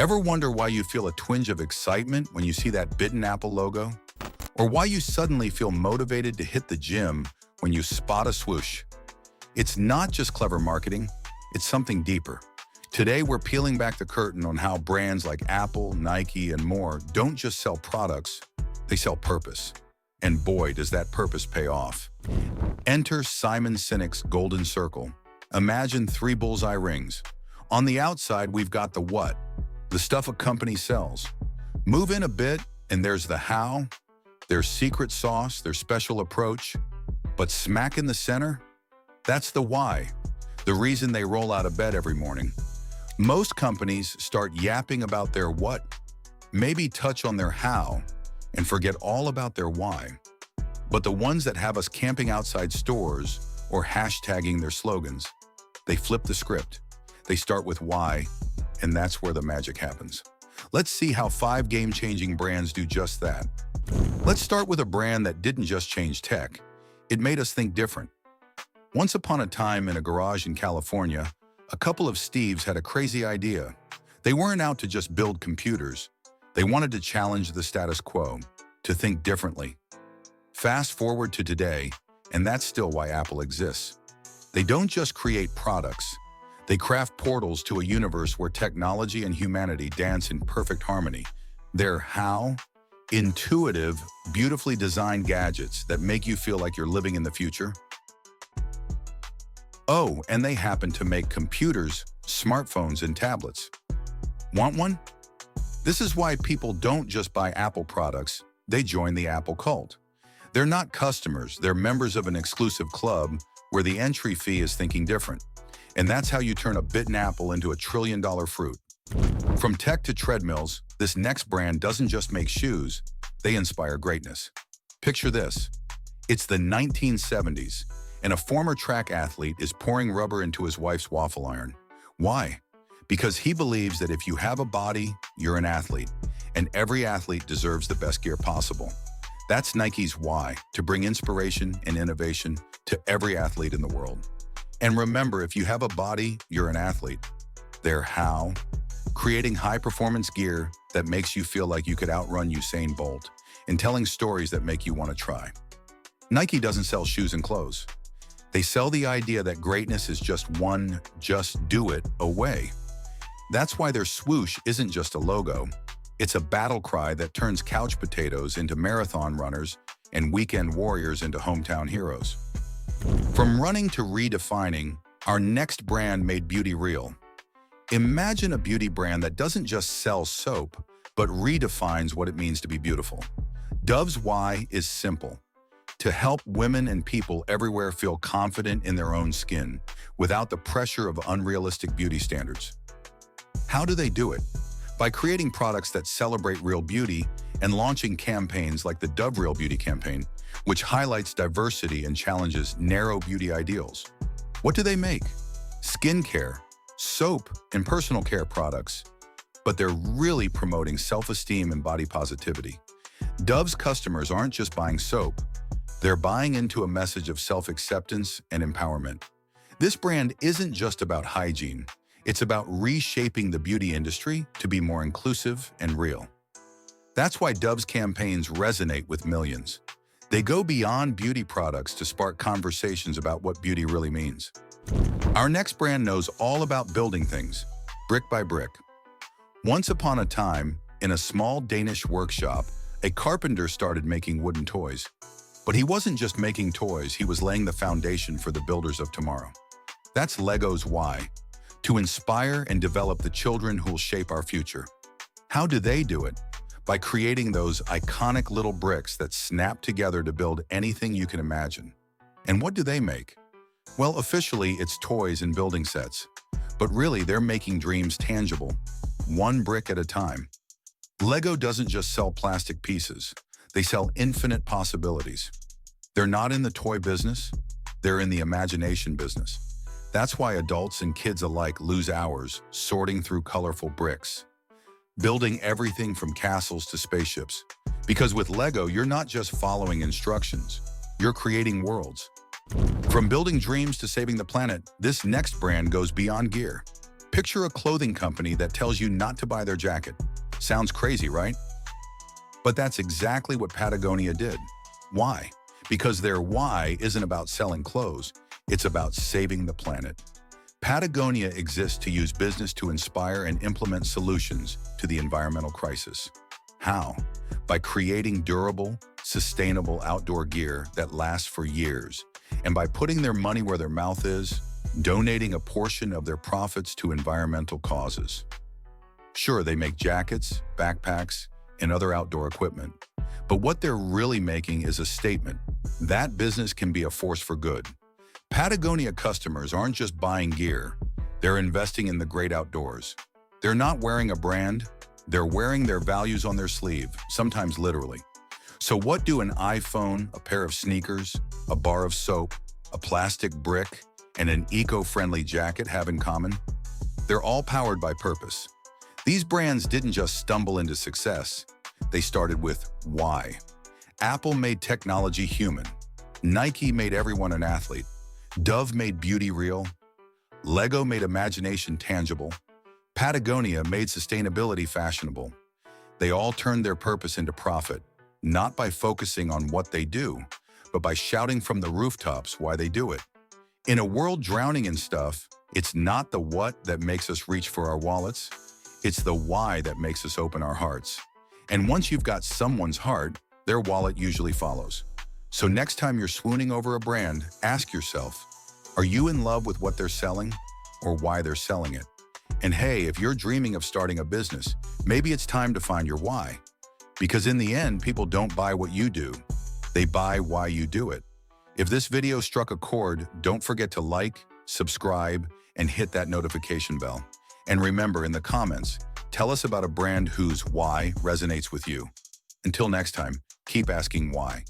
Ever wonder why you feel a twinge of excitement when you see that bitten apple logo? Or why you suddenly feel motivated to hit the gym when you spot a swoosh? It's not just clever marketing, it's something deeper. Today, we're peeling back the curtain on how brands like Apple, Nike, and more don't just sell products, they sell purpose. And boy, does that purpose pay off. Enter Simon Sinek's golden circle. Imagine 3 bullseye rings. On the outside, we've got the what, the stuff a company sells. Move in a bit, and there's the how, their secret sauce, their special approach. But smack in the center, that's the why, the reason they roll out of bed every morning. Most companies start yapping about their what, maybe touch on their how, and forget all about their why. But the ones that have us camping outside stores or hashtagging their slogans, they flip the script. They start with why, and that's where the magic happens. Let's see how 5 game-changing brands do just that. Let's start with a brand that didn't just change tech, it made us think different. Once upon a time in a garage in California, a couple of Steves had a crazy idea. They weren't out to just build computers. They wanted to challenge the status quo, to think differently. Fast forward to today, and that's still why Apple exists. They don't just create products. They craft portals to a universe where technology and humanity dance in perfect harmony. They're how? Intuitive, beautifully designed gadgets that make you feel like you're living in the future. Oh, and they happen to make computers, smartphones, and tablets. Want one? This is why people don't just buy Apple products, they join the Apple cult. They're not customers, they're members of an exclusive club where the entry fee is thinking different. And that's how you turn a bitten apple into a trillion-dollar fruit. From tech to treadmills, this next brand doesn't just make shoes, they inspire greatness. Picture this. It's the 1970s, and a former track athlete is pouring rubber into his wife's waffle iron. Why? Because he believes that if you have a body, you're an athlete, and every athlete deserves the best gear possible. That's Nike's why, to bring inspiration and innovation to every athlete in the world. And remember, if you have a body, you're an athlete. Their how? Creating high-performance gear that makes you feel like you could outrun Usain Bolt, and telling stories that make you want to try. Nike doesn't sell shoes and clothes. They sell the idea that greatness is just one just do it away. That's why their swoosh isn't just a logo. It's a battle cry that turns couch potatoes into marathon runners and weekend warriors into hometown heroes. From running to redefining, our next brand made beauty real. Imagine a beauty brand that doesn't just sell soap, but redefines what it means to be beautiful. Dove's why is simple: to help women and people everywhere feel confident in their own skin without the pressure of unrealistic beauty standards. How do they do it? By creating products that celebrate real beauty and launching campaigns like the Dove Real Beauty campaign, which highlights diversity and challenges narrow beauty ideals. What do they make? Skincare, soap, and personal care products, but they're really promoting self-esteem and body positivity. Dove's customers aren't just buying soap, they're buying into a message of self-acceptance and empowerment. This brand isn't just about hygiene, it's about reshaping the beauty industry to be more inclusive and real. That's why Dove's campaigns resonate with millions. They go beyond beauty products to spark conversations about what beauty really means. Our next brand knows all about building things, brick by brick. Once upon a time, in a small Danish workshop, a carpenter started making wooden toys. But he wasn't just making toys, he was laying the foundation for the builders of tomorrow. That's Lego's why, to inspire and develop the children who'll shape our future. How do they do it? By creating those iconic little bricks that snap together to build anything you can imagine. And what do they make? Well, officially, it's toys and building sets. But really, they're making dreams tangible, one brick at a time. Lego doesn't just sell plastic pieces. They sell infinite possibilities. They're not in the toy business, they're in the imagination business. That's why adults and kids alike lose hours sorting through colorful bricks, building everything from castles to spaceships. Because with Lego, you're not just following instructions, you're creating worlds. From building dreams to saving the planet, this next brand goes beyond gear. Picture a clothing company that tells you not to buy their jacket. Sounds crazy, right? But that's exactly what Patagonia did. Why? Because their why isn't about selling clothes, it's about saving the planet. Patagonia exists to use business to inspire and implement solutions to the environmental crisis. How? By creating durable, sustainable outdoor gear that lasts for years, and by putting their money where their mouth is, donating a portion of their profits to environmental causes. Sure, they make jackets, backpacks, and other outdoor equipment, but what they're really making is a statement. That business can be a force for good. Patagonia customers aren't just buying gear, they're investing in the great outdoors. They're not wearing a brand, they're wearing their values on their sleeve, sometimes literally. So what do an iPhone, a pair of sneakers, a bar of soap, a plastic brick, and an eco-friendly jacket have in common? They're all powered by purpose. These brands didn't just stumble into success, they started with why. Apple made technology human. Nike made everyone an athlete. Dove made beauty real. Lego made imagination tangible. Patagonia made sustainability fashionable. They all turned their purpose into profit, not by focusing on what they do, but by shouting from the rooftops why they do it. In a world drowning in stuff, it's not the what that makes us reach for our wallets, it's the why that makes us open our hearts. And once you've got someone's heart, their wallet usually follows. So next time you're swooning over a brand, ask yourself, are you in love with what they're selling or why they're selling it? And hey, if you're dreaming of starting a business, maybe it's time to find your why. Because in the end, people don't buy what you do, they buy why you do it. If this video struck a chord, don't forget to like, subscribe, and hit that notification bell. And remember, in the comments, tell us about a brand whose why resonates with you. Until next time, keep asking why.